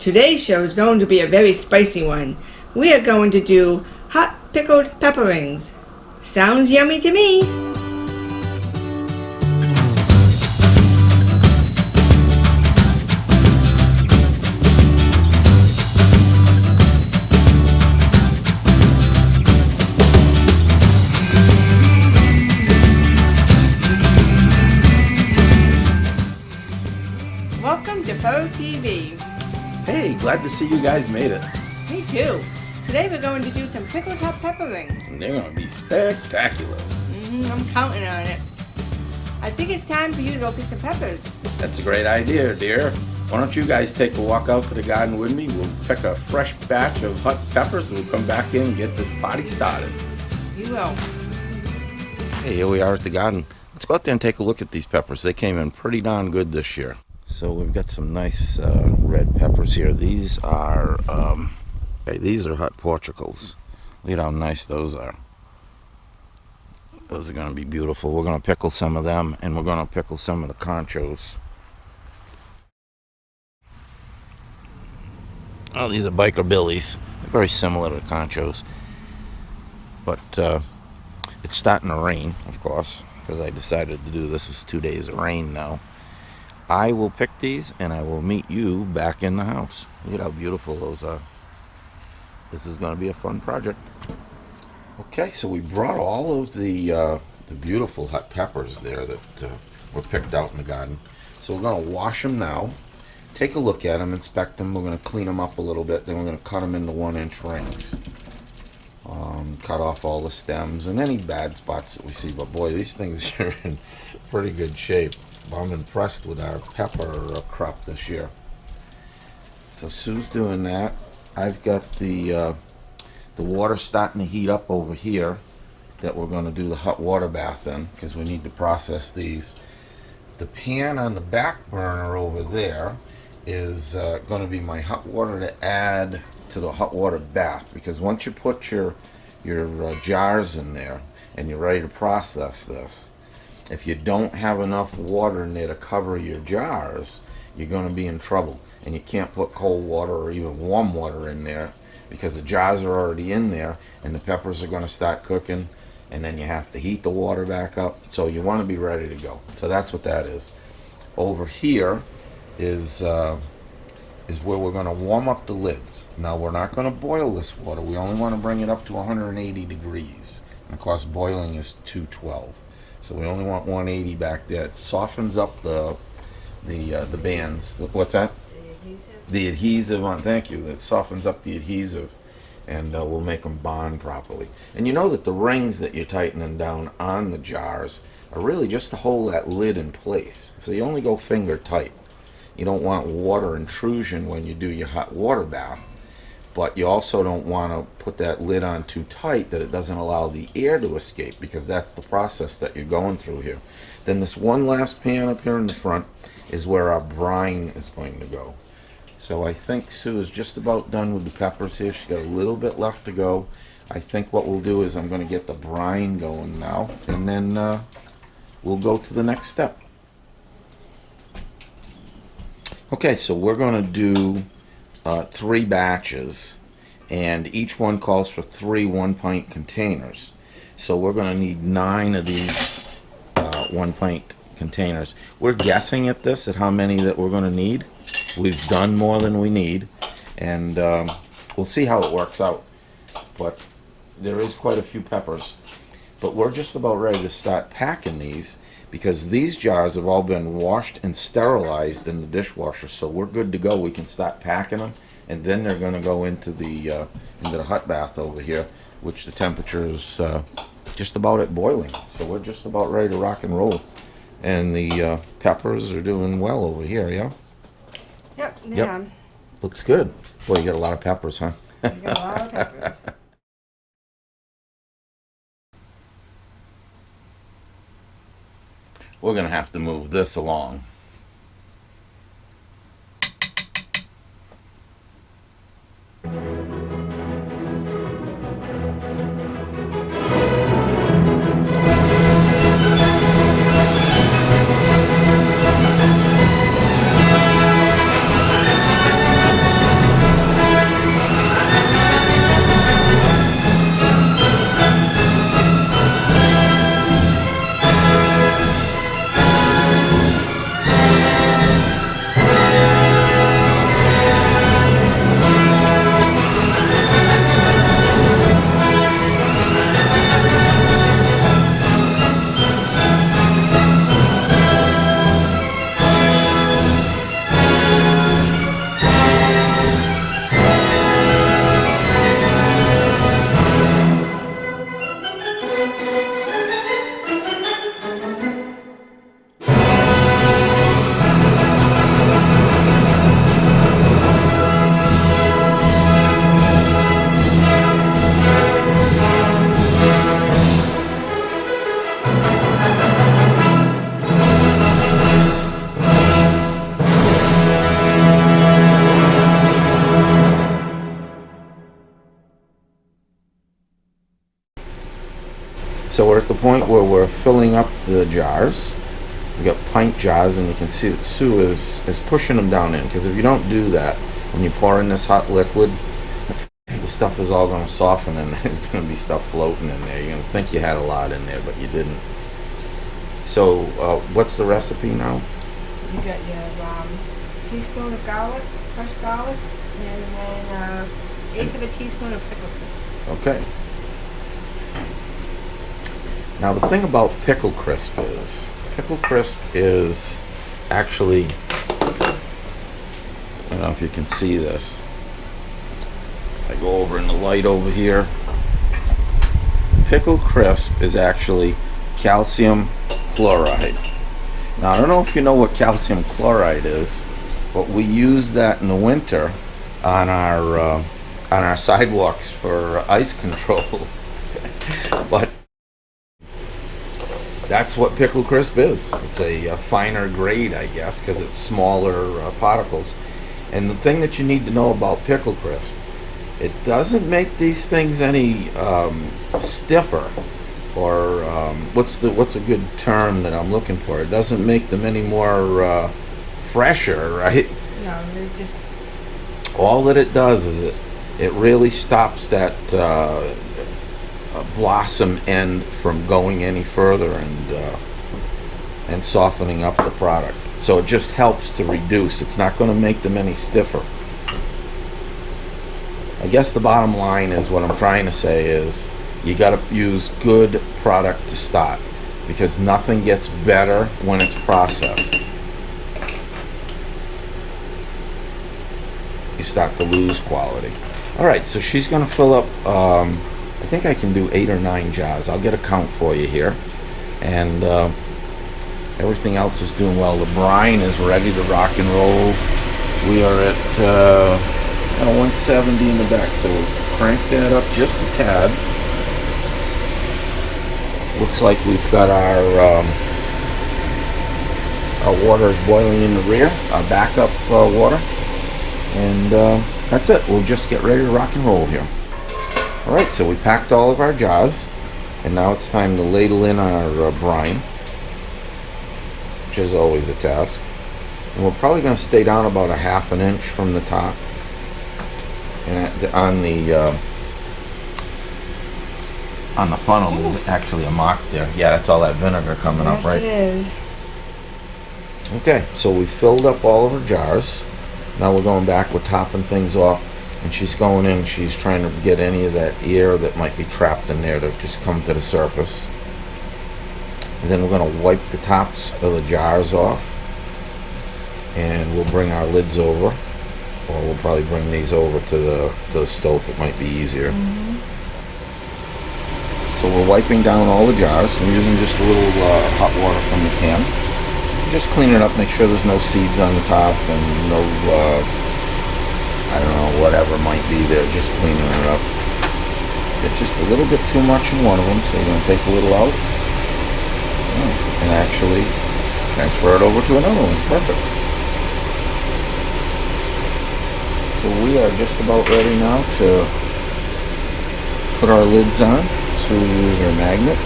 Today's show is going to be a very spicy one. We are going to do hot pickled pepper rings. Sounds yummy to me. Welcome to Pro TV. Hey, glad to see you guys made it. Me too. Today we're going to do some pickled hot pepper rings. And they're going to be spectacular. I'm counting on it. I think it's time for you to go pick some peppers. That's a great idea, dear. Why don't you guys take a walk out to the garden with me? We'll pick a fresh batch of hot peppers and we'll come back in and get this party started. You will. Hey, here we are at the garden. Let's go out there and take a look at these peppers. They came in pretty darn good this year. So we've got some nice red peppers here. These are hot Portugals. Look at how nice those are. Those are going to be beautiful. We're going to pickle some of them, and we're going to pickle some of the conchos. Oh, these are biker billies. They're very similar to conchos. But it's starting to rain, of course, because I decided to do this. It's 2 days of rain now. I will pick these, and I will meet you back in the house. Look at how beautiful those are. This is going to be a fun project. Okay, so we brought all of the beautiful hot peppers there that were picked out in the garden. So we're going to wash them now, take a look at them, inspect them. We're going to clean them up a little bit. Then we're going to cut them into 1-inch rings. Cut off all the stems and any bad spots that we see. But boy, these things are in pretty good shape. I'm impressed with our pepper crop this year. So Sue's doing that. I've got the water starting to heat up over here that we're going to do the hot water bath in because we need to process these. The pan on the back burner over there is going to be my hot water to add to the hot water bath, because once you put your jars in there and you're ready to process this, if you don't have enough water in there to cover your jars, you're going to be in trouble. And you can't put cold water or even warm water in there because the jars are already in there and the peppers are going to start cooking, and then you have to heat the water back up. So you want to be ready to go. So that's what that is. Over here is where we're going to warm up the lids. Now we're not going to boil this water. We only want to bring it up to 180 degrees. And of course boiling is 212. So we only want 180 back there. It softens up the bands. What's that? The adhesive on. Thank you. That softens up the adhesive, and we'll make them bond properly. And you know that the rings that you're tightening down on the jars are really just to hold that lid in place. So you only go finger tight. You don't want water intrusion when you do your hot water bath, but you also don't want to put that lid on too tight that it doesn't allow the air to escape, because that's the process that you're going through here. Then this one last pan up here in the front is where our brine is going to go. So I think Sue is just about done with the peppers here. She's got a little bit left to go. I think what we'll do is I'm going to get the brine going now, and then we'll go to the next step. Okay, so we're going to do 3 batches, and each one calls for 3 1-pint containers. So we're going to need 9 of these 1-pint containers. We're guessing at this, at how many that we're going to need. We've done more than we need, and we'll see how it works out. But there is quite a few peppers. But we're just about ready to start packing these, because these jars have all been washed and sterilized in the dishwasher. So we're good to go. We can start packing them, and then they're going to go into the hot bath over here, which the temperature is just about at boiling. So we're just about ready to rock and roll. And the peppers are doing well over here, yeah? Yep. Looks good. Boy, you got a lot of peppers, huh? You got a lot of peppers. We're going to have to move this along. So we're at the point where we're filling up the jars. We got pint jars, and you can see that Sue is pushing them down in, because if you don't do that, when you pour in this hot liquid, the stuff is all going to soften and there's going to be stuff floating in there. You're going to think you had a lot in there, but you didn't. So what's the recipe now? You got your teaspoon of garlic, crushed garlic, and then eighth of a teaspoon of pickle crisp. Okay. Now the thing about pickle crisp is actually, I don't know if you can see this. I go over in the light over here. Pickle crisp is actually calcium chloride. Now I don't know if you know what calcium chloride is, but we use that in the winter on our sidewalks for ice control. But that's what pickle crisp is. It's a finer grade, I guess, because it's smaller particles. And the thing that you need to know about pickle crisp, it doesn't make these things any stiffer, or what's a good term that I'm looking for? It doesn't make them any more fresher, right? No, they're just... All that it does is it really stops that blossom end from going any further and softening up the product. So it just helps to reduce. It's not going to make them any stiffer. I guess the bottom line is, what I'm trying to say is, you got to use good product to start, because nothing gets better when it's processed. You start to lose quality. All right, so she's going to fill up, I think I can do 8 or 9 jars. I'll get a count for you here. And everything else is doing well. The brine is ready to rock and roll. We are at 170 in the back, so we'll crank that up just a tad. Looks like we've got our water is boiling in the rear, our backup water, and that's it. We'll just get ready to rock and roll here. All right, so we packed all of our jars, and now it's time to ladle in our brine, which is always a task. And we're probably going to stay down about 1/2 inch from the top. And on the funnel, there's actually a mark there. Yeah, that's all that vinegar coming up, right? Yes, it is. Okay, so we filled up all of her jars. Now we're going back, we're topping things off, and she's going in, she's trying to get any of that air that might be trapped in there to just come to the surface. And then we're going to wipe the tops of the jars off, and we'll bring our lids over, or we'll probably bring these over to the stove. It might be easier. Mm-hmm. So we're wiping down all the jars. I'm using just a little hot water from the can. Just clean it up, make sure there's no seeds on the top and no, I don't know, whatever might be there. Just cleaning it up. It's just a little bit too much in one of them, so you're going to take a little out and actually transfer it over to another one. Perfect. So we are just about ready now to put our lids on. So we use our magnet.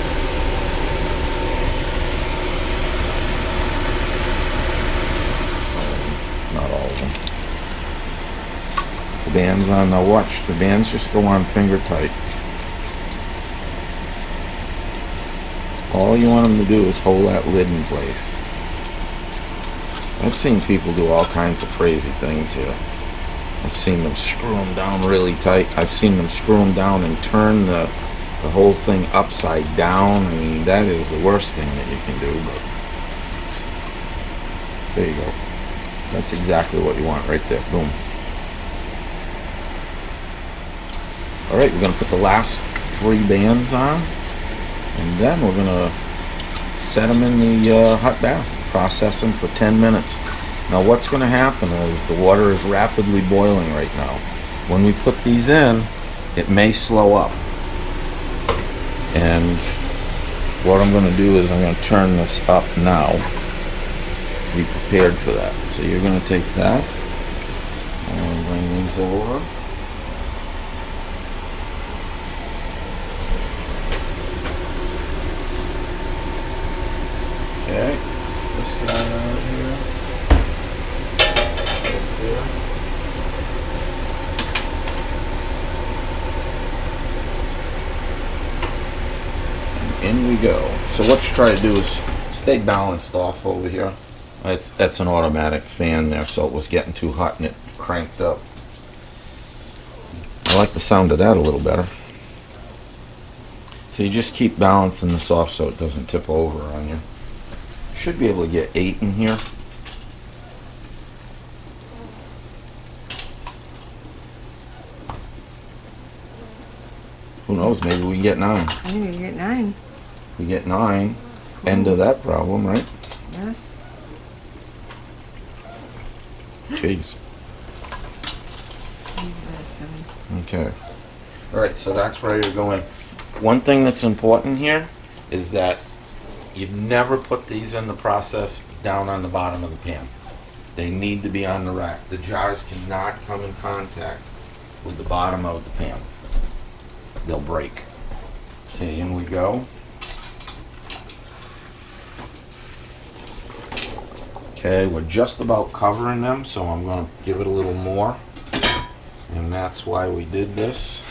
Not all of them. The band's on. Now watch, the bands just go on finger tight. All you want them to do is hold that lid in place. I've seen people do all kinds of crazy things here. I've seen them screw them down really tight. I've seen them screw them down and turn the whole thing upside down. I mean, that is the worst thing that you can do, but there you go. That's exactly what you want right there. Boom. All right, we're going to put the last 3 bands on, and then we're going to set them in the hot bath, process them for 10 minutes. Now what's going to happen is the water is rapidly boiling right now. When we put these in, it may slow up. And what I'm going to do is I'm going to turn this up now. Be prepared for that. So you're going to take that and bring these over. in we go. So what you try to do is stay balanced off over here. That's an automatic fan there, so it was getting too hot and it cranked up. I like the sound of that a little better. So you just keep balancing this off so it doesn't tip over on you. Should be able to get 8 in here. Who knows, maybe we can get 9. I think we can get 9. If we get 9, end of that problem, right? Yes. Jeez. Okay. Alright, so that's ready to go in. One thing that's important here is that you never put these in the process down on the bottom of the pan. They need to be on the rack. The jars cannot come in contact with the bottom of the pan. They'll break. Okay, in we go. Okay, we're just about covering them, so I'm going to give it a little more. And that's why we did this.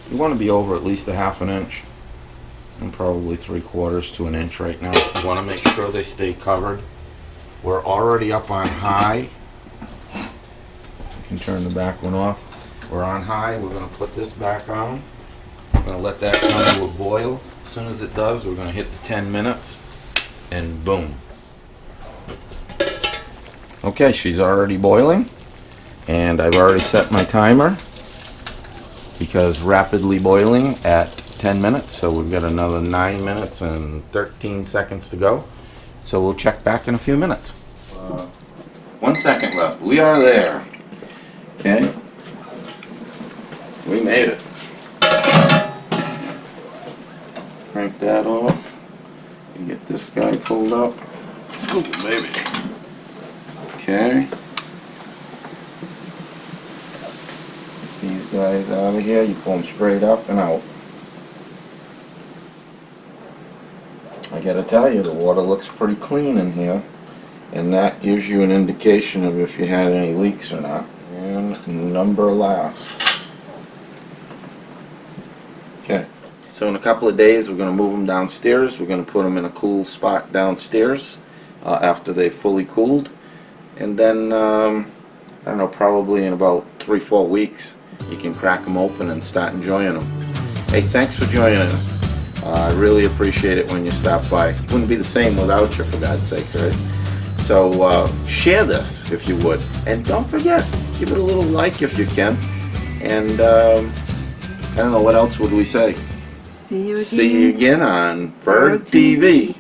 You want to be over at least a ½ inch. I'm probably 3/4 to an inch right now. You want to make sure they stay covered. We're already up on high. You can turn the back one off. We're on high. We're going to put this back on. We're going to let that come to a boil. As soon as it does, we're going to hit the 10 minutes and boom. Okay, she's already boiling and I've already set my timer because rapidly boiling at 10 minutes, so we've got another 9 minutes and 13 seconds to go. So we'll check back in a few minutes. 1 second left. We are there. Okay. We made it. Crank that off and get this guy pulled up. Ooh, baby. Okay. These guys out of here, you pull them straight up and out. I gotta tell you, the water looks pretty clean in here, and that gives you an indication of if you had any leaks or not. And number last. Okay. So in a couple of days, we're going to move them downstairs. We're going to put them in a cool spot downstairs after they've fully cooled. And then, I don't know, probably in about 3-4 weeks, you can crack them open and start enjoying them. Hey, thanks for joining us. I really appreciate it when you stop by. It wouldn't be the same without you, for God's sakes, right? So share this if you would. And don't forget, give it a little like if you can. And I don't know, what else would we say? See you again. See you again on Bird TV.